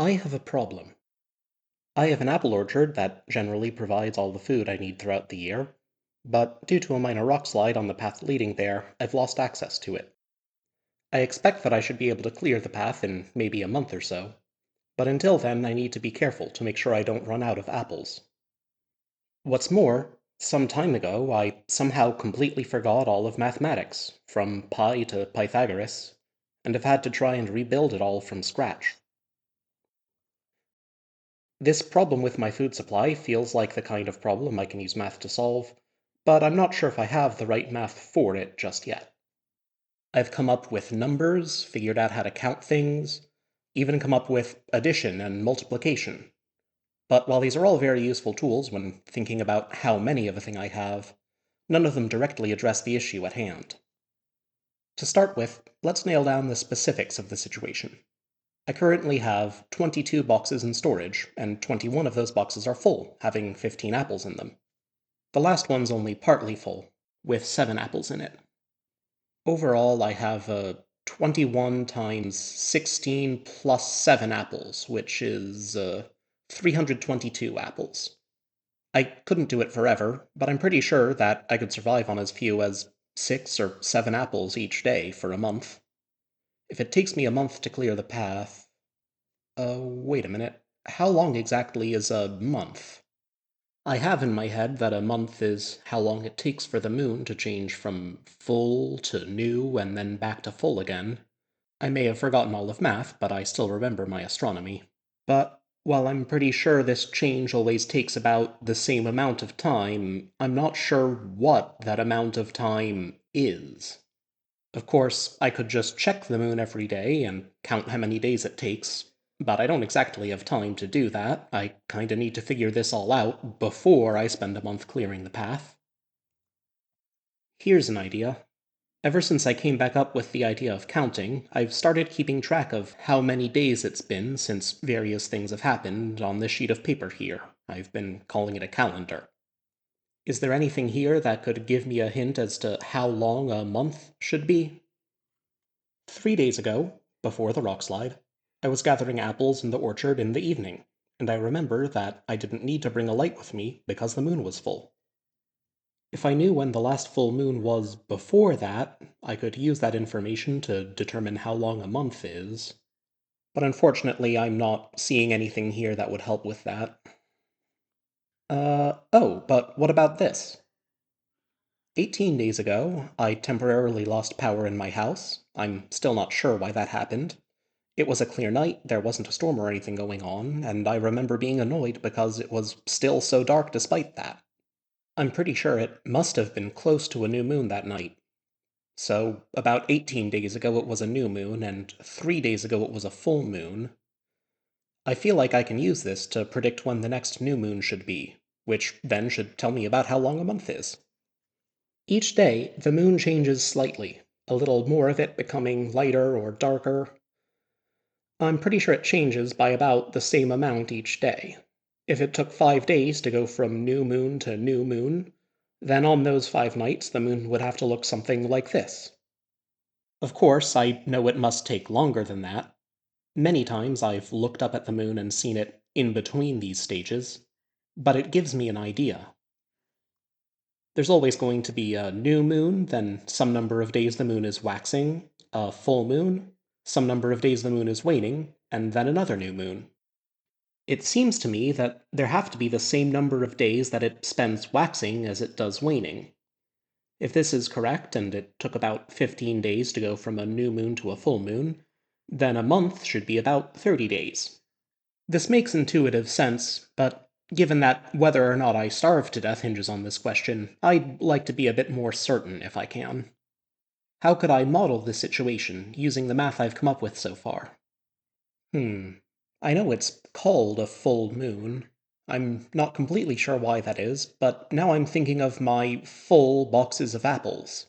I have a problem. I have an apple orchard that generally provides all the food I need throughout the year, but due to a minor rock slide on the path leading there, I've lost access to it. I expect that I should be able to clear the path in maybe a month or so, but until then I need to be careful to make sure I don't run out of apples. What's more, some time ago I somehow completely forgot all of mathematics, from pi to Pythagoras, and have had to try and rebuild it all from scratch. This problem with my food supply feels like the kind of problem I can use math to solve, but I'm not sure if I have the right math for it just yet. I've come up with numbers, figured out how to count things, even come up with addition and multiplication. But while these are all very useful tools when thinking about how many of a thing I have, none of them directly address the issue at hand. To start with, let's nail down the specifics of the situation. I currently have 22 boxes in storage, and 21 of those boxes are full, having 15 apples in them. The last one's only partly full, with 7 apples in it. Overall, I have 21 times 16 plus 7 apples, which is 322 apples. I couldn't do it forever, but I'm pretty sure that I could survive on as few as 6 or 7 apples each day for a month. If it takes me a month to clear the path, wait a minute. How long exactly is a month? I have in my head that a month is how long it takes for the moon to change from full to new and then back to full again. I may have forgotten all of math, but I still remember my astronomy. But while I'm pretty sure this change always takes about the same amount of time, I'm not sure what that amount of time is. Of course, I could just check the moon every day and count how many days it takes, but I don't exactly have time to do that. I kinda need to figure this all out before I spend a month clearing the path. Here's an idea. Ever since I came back up with the idea of counting, I've started keeping track of how many days it's been since various things have happened on this sheet of paper here. I've been calling it a calendar. Is there anything here that could give me a hint as to how long a month should be? 3 days ago, before the rockslide, I was gathering apples in the orchard in the evening, and I remember that I didn't need to bring a light with me because the moon was full. If I knew when the last full moon was before that, I could use that information to determine how long a month is. But unfortunately, I'm not seeing anything here that would help with that. But what about this? 18 days ago, I temporarily lost power in my house. I'm still not sure why that happened. It was a clear night, there wasn't a storm or anything going on, and I remember being annoyed because it was still so dark despite that. I'm pretty sure it must have been close to a new moon that night. So, about 18 days ago it was a new moon, and 3 days ago it was a full moon. I feel like I can use this to predict when the next new moon should be, which then should tell me about how long a month is. Each day, the moon changes slightly, a little more of it becoming lighter or darker. I'm pretty sure it changes by about the same amount each day. If it took 5 days to go from new moon to new moon, then on those 5 nights the moon would have to look something like this. Of course, I know it must take longer than that. Many times I've looked up at the moon and seen it in between these stages, but it gives me an idea. There's always going to be a new moon, then some number of days the moon is waxing, a full moon, some number of days the moon is waning, and then another new moon. It seems to me that there have to be the same number of days that it spends waxing as it does waning. If this is correct, and it took about 15 days to go from a new moon to a full moon, then a month should be about 30 days. This makes intuitive sense, but given that whether or not I starve to death hinges on this question, I'd like to be a bit more certain if I can. How could I model this situation using the math I've come up with so far? I know it's called a full moon. I'm not completely sure why that is, but now I'm thinking of my full boxes of apples.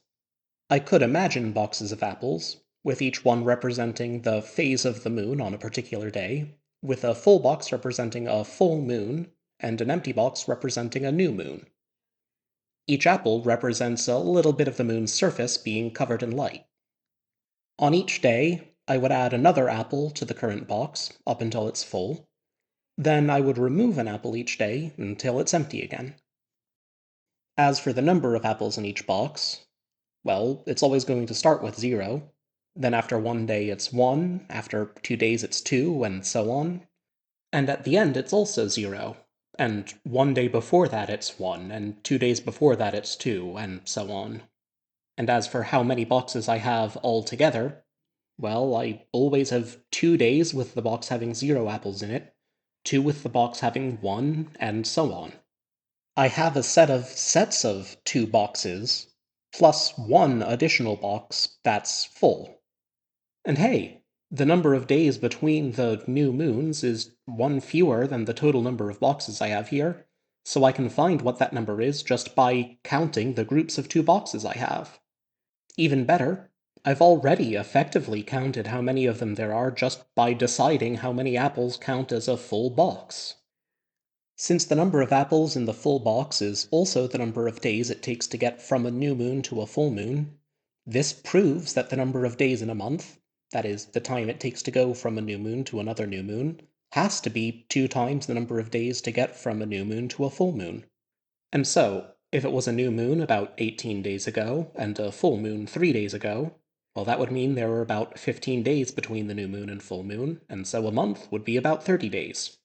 I could imagine boxes of apples, with each one representing the phase of the moon on a particular day, with a full box representing a full moon, and an empty box representing a new moon. Each apple represents a little bit of the moon's surface being covered in light. On each day, I would add another apple to the current box up until it's full. Then I would remove an apple each day until it's empty again. As for the number of apples in each box, well, it's always going to start with 0. Then after 1 day it's 1, after 2 days it's 2, and so on. And at the end it's also 0. And 1 day before that it's 1, and 2 days before that it's 2, and so on. And as for how many boxes I have altogether, well, I always have 2 days with the box having 0 apples in it, 2 with the box having 1, and so on. I have a set of sets of 2 boxes, plus 1 additional box that's full. And hey, the number of days between the new moons is 1 fewer than the total number of boxes I have here, so I can find what that number is just by counting the groups of 2 boxes I have. Even better, I've already effectively counted how many of them there are just by deciding how many apples count as a full box. Since the number of apples in the full box is also the number of days it takes to get from a new moon to a full moon, this proves that the number of days in a month, that is, the time it takes to go from a new moon to another new moon, has to be 2 times the number of days to get from a new moon to a full moon. And so, if it was a new moon about 18 days ago, and a full moon 3 days ago, well, that would mean there were about 15 days between the new moon and full moon, and so a month would be about 30 days.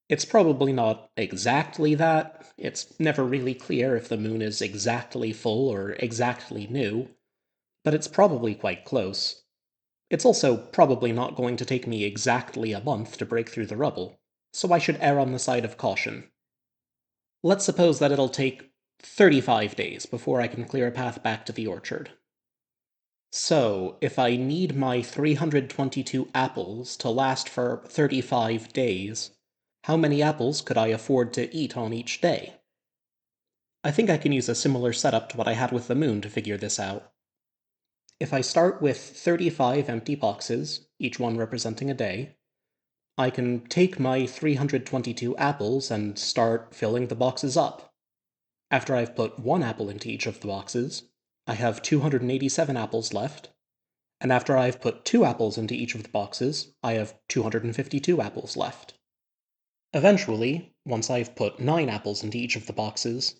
It's probably not exactly that. It's never really clear if the moon is exactly full or exactly new, but it's probably quite close. It's also probably not going to take me exactly a month to break through the rubble, so I should err on the side of caution. Let's suppose that it'll take 35 days before I can clear a path back to the orchard. So, if I need my 322 apples to last for 35 days, how many apples could I afford to eat on each day? I think I can use a similar setup to what I had with the moon to figure this out. If I start with 35 empty boxes, each one representing a day, I can take my 322 apples and start filling the boxes up. After I've put 1 apple into each of the boxes, I have 287 apples left, and after I've put 2 apples into each of the boxes, I have 252 apples left. Eventually, once I've put 9 apples into each of the boxes,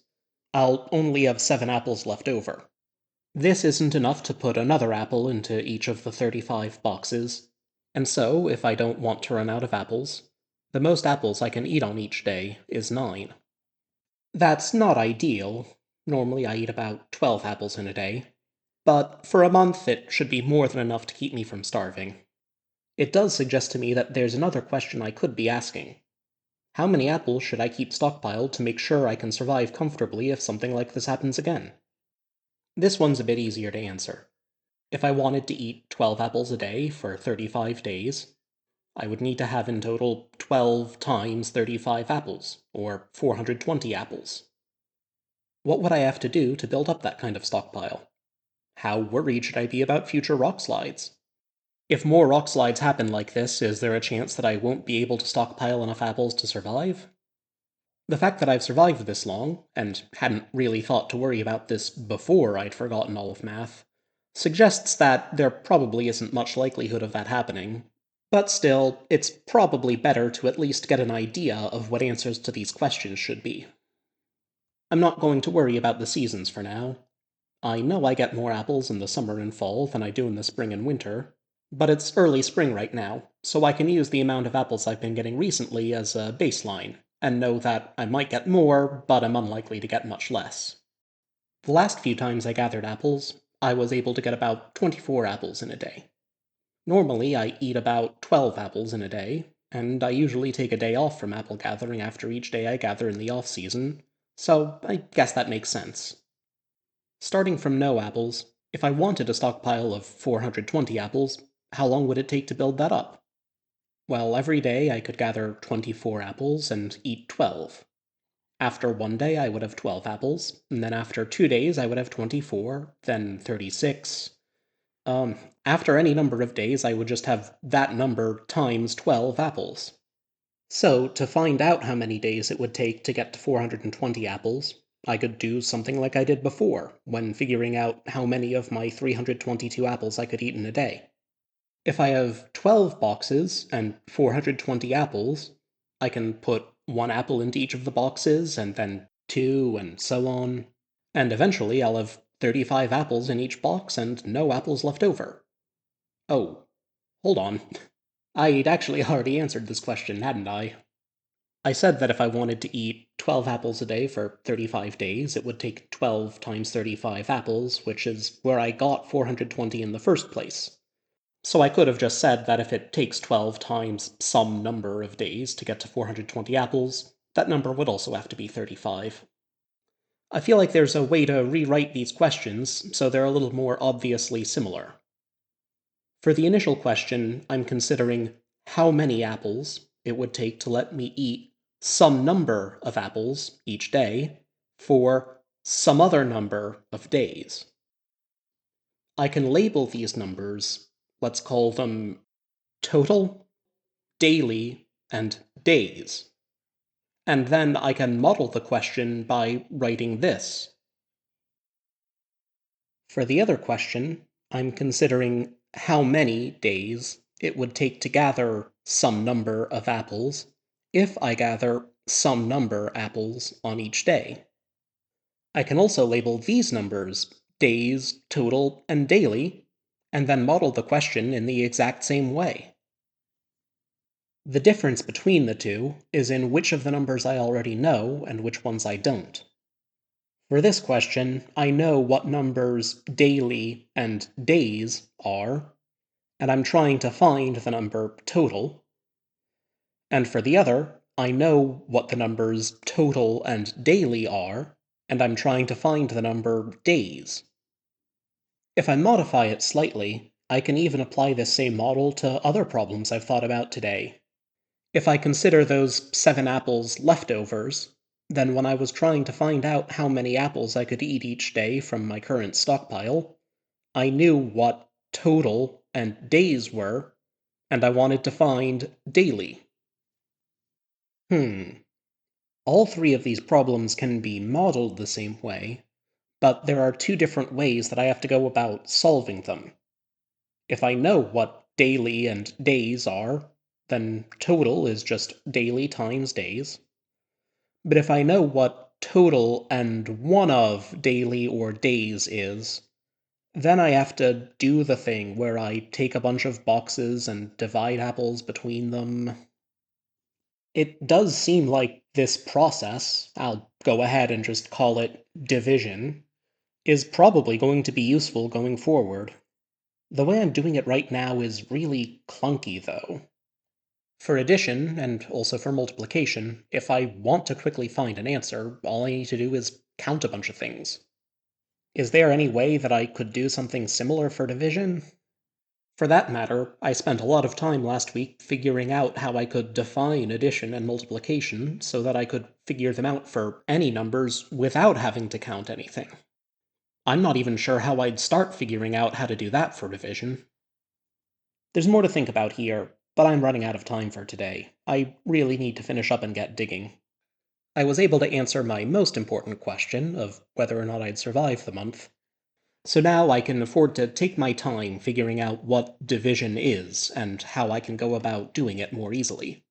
I'll only have 7 apples left over. This isn't enough to put another apple into each of the 35 boxes, and so, if I don't want to run out of apples, the most apples I can eat on each day is 9. That's not ideal. Normally I eat about 12 apples in a day, but for a month it should be more than enough to keep me from starving. It does suggest to me that there's another question I could be asking. How many apples should I keep stockpiled to make sure I can survive comfortably if something like this happens again? This one's a bit easier to answer. If I wanted to eat 12 apples a day for 35 days, I would need to have in total 12 times 35 apples, or 420 apples. What would I have to do to build up that kind of stockpile? How worried should I be about future rock slides? If more rock slides happen like this, is there a chance that I won't be able to stockpile enough apples to survive? The fact that I've survived this long, and hadn't really thought to worry about this before I'd forgotten all of math, suggests that there probably isn't much likelihood of that happening. But still, it's probably better to at least get an idea of what answers to these questions should be. I'm not going to worry about the seasons for now. I know I get more apples in the summer and fall than I do in the spring and winter, but it's early spring right now, so I can use the amount of apples I've been getting recently as a baseline, and know that I might get more, but I'm unlikely to get much less. The last few times I gathered apples, I was able to get about 24 apples in a day. Normally, I eat about 12 apples in a day, and I usually take a day off from apple gathering after each day I gather in the off-season, so I guess that makes sense. Starting from no apples, if I wanted a stockpile of 420 apples, how long would it take to build that up? Well, every day I could gather 24 apples and eat 12. After 1 day I would have 12 apples, and then after 2 days I would have 24, then 36. After any number of days I would just have that number times 12 apples. So, to find out how many days it would take to get to 420 apples, I could do something like I did before, when figuring out how many of my 322 apples I could eat in a day. If I have 12 boxes and 420 apples, I can put one apple into each of the boxes, and then two, and so on. And eventually I'll have 35 apples in each box and no apples left over. Oh, hold on. I'd actually already answered this question, hadn't I? I said that if I wanted to eat 12 apples a day for 35 days, it would take 12 times 35 apples, which is where I got 420 in the first place. So I could have just said that if it takes 12 times some number of days to get to 420 apples, that number would also have to be 35. I feel like there's a way to rewrite these questions so they're a little more obviously similar. For the initial question, I'm considering how many apples it would take to let me eat some number of apples each day for some other number of days. I can label these numbers, let's call them total, daily, and days. And then I can model the question by writing this. For the other question, I'm considering how many days it would take to gather some number of apples if I gather some number apples on each day. I can also label these numbers days, total, and daily, and then model the question in the exact same way. The difference between the two is in which of the numbers I already know and which ones I don't. For this question, I know what numbers daily and days are, and I'm trying to find the number total. And for the other, I know what the numbers total and daily are, and I'm trying to find the number days. If I modify it slightly, I can even apply this same model to other problems I've thought about today. If I consider those 7 apples leftovers, then when I was trying to find out how many apples I could eat each day from my current stockpile, I knew what total and days were, and I wanted to find daily. All three of these problems can be modeled the same way, but there are two different ways that I have to go about solving them. If I know what daily and days are, then total is just daily times days. But if I know what total and one of daily or days is, then I have to do the thing where I take a bunch of boxes and divide apples between them. It does seem like this process, I'll go ahead and just call it division, is probably going to be useful going forward. The way I'm doing it right now is really clunky, though. For addition, and also for multiplication, if I want to quickly find an answer, all I need to do is count a bunch of things. Is there any way that I could do something similar for division? For that matter, I spent a lot of time last week figuring out how I could define addition and multiplication so that I could figure them out for any numbers without having to count anything. I'm not even sure how I'd start figuring out how to do that for division. There's more to think about here, but I'm running out of time for today. I really need to finish up and get digging. I was able to answer my most important question of whether or not I'd survive the month. So now I can afford to take my time figuring out what division is and how I can go about doing it more easily.